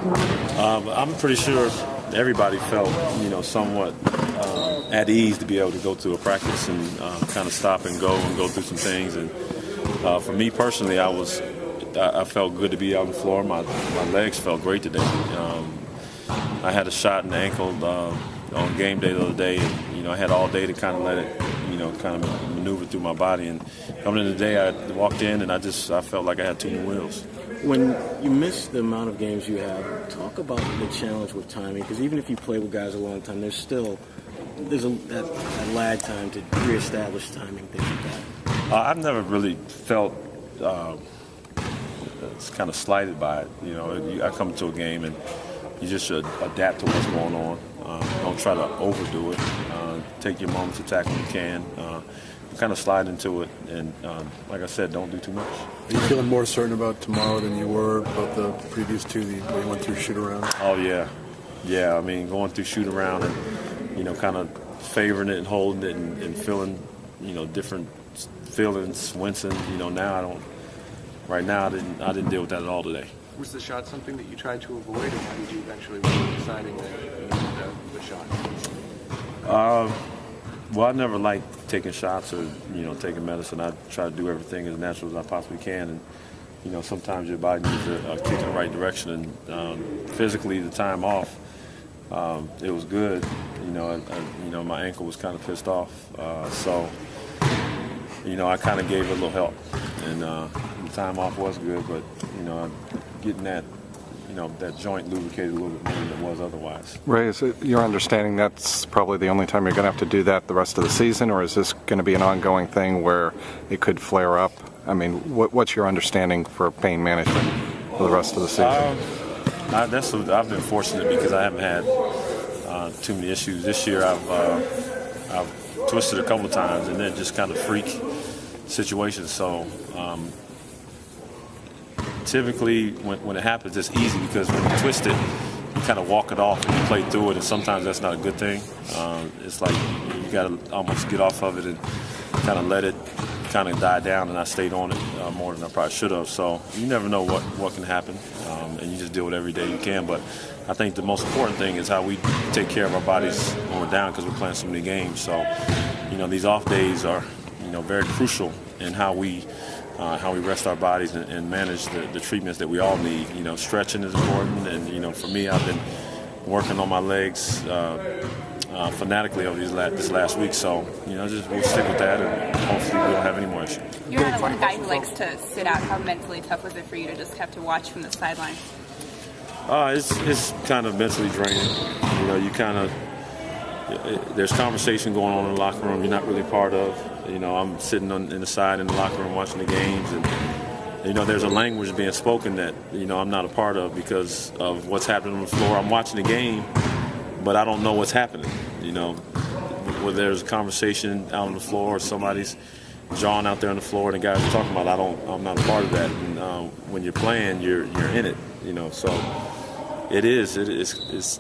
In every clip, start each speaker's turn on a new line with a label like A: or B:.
A: I'm pretty sure everybody felt, somewhat at ease to be able to go to a practice and kind of stop and go through some things. And for me personally, I felt good to be out on the floor. My legs felt great today. I had a shot in the ankle on game day the other day, and I had all day to kind of let it, kind of maneuver through my body. And coming in today, I walked in and I felt like I had two new wheels.
B: When you miss the amount of games you have, talk about the challenge with timing, because even if you play with guys a long time, there's that lag time to reestablish timing, things like that.
A: I've never really felt it's kind of slighted by it. I come to a game and you just should adapt to what's going on. Don't try to overdo it. Take your moments to tackle when you can. Kind of slide into it, and like I said, don't do too much.
C: Are you feeling more certain about tomorrow than you were about the previous two that you went through shoot-around?
A: Oh, yeah. I mean, going through shoot-around and, kind of favoring it and holding it and feeling, different feelings, wincing. Now I don't. Right now, I didn't deal with that at all today.
D: Was the shot something that you tried to avoid, and how did you eventually end up deciding that you needed the shot?
A: Well, I never liked taking shots or, taking medicine. I try to do everything as natural as I possibly can. And, sometimes your body needs a kick in the right direction. And physically, the time off, it was good. My ankle was kind of pissed off. So, I kind of gave it a little help. And the time off was good, but, getting that, that joint lubricated a little bit more than it was otherwise.
E: Ray, is it your understanding that's probably the only time you're going to have to do that the rest of the season, or is this going to be an ongoing thing where it could flare up? I mean, what's your understanding for pain management for the rest of the season?
A: I've been fortunate because I haven't had too many issues. This year I've twisted a couple of times, and then just kind of freak situations. So typically when it happens, it's easy because when you twist it, you kind of walk it off and you play through it, and sometimes that's not a good thing. It's like you got to almost get off of it and kind of let it kind of die down, and I stayed on it more than I probably should have. So you never know what can happen, and you just deal with it every day you can. But I think the most important thing is how we take care of our bodies when we're down, because we're playing so many games. So these off days are very crucial in how we rest our bodies and manage the treatments that we all need. Stretching is important, and for me, I've been working on my legs fanatically over this last week. So we'll stick with that, and hopefully we don't have any more issues.
F: You're not one guy who likes to sit out. How mentally tough was it for you to just have to watch from the sidelines?
A: It's kind of mentally draining. There's conversation going on in the locker room you're not really part of. I'm sitting in the side in the locker room watching the games, and there's a language being spoken that I'm not a part of because of what's happening on the floor. I'm watching the game, but I don't know what's happening. Whether there's a conversation out on the floor or somebody's jawing out there on the floor and the guys are talking about, I'm not a part of that. And when you're playing, you're in it. So it's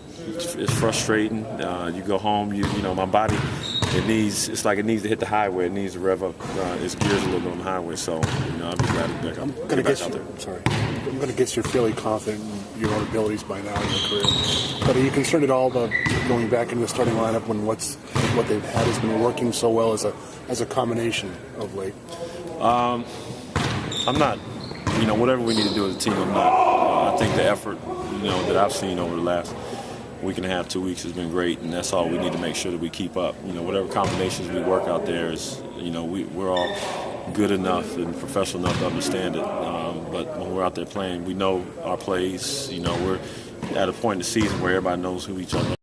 A: frustrating. You go home, my body, it's like it needs to hit the highway. It needs to rev up its gears a little bit on the highway. So, I'll be glad to be back out there.
C: I'm going to guess you're fairly confident in your own abilities by now in your career. But are you concerned at all about going back into the starting lineup when what they've had has been working so well as a combination of late?
A: I'm not. Whatever we need to do as a team, I'm not. I think the effort, that I've seen over the last week and a half, 2 weeks has been great, and that's all we need to make sure that we keep up. Whatever combinations we work out there is, we're all good enough and professional enough to understand it. But when we're out there playing, we know our plays. We're at a point in the season where everybody knows who each other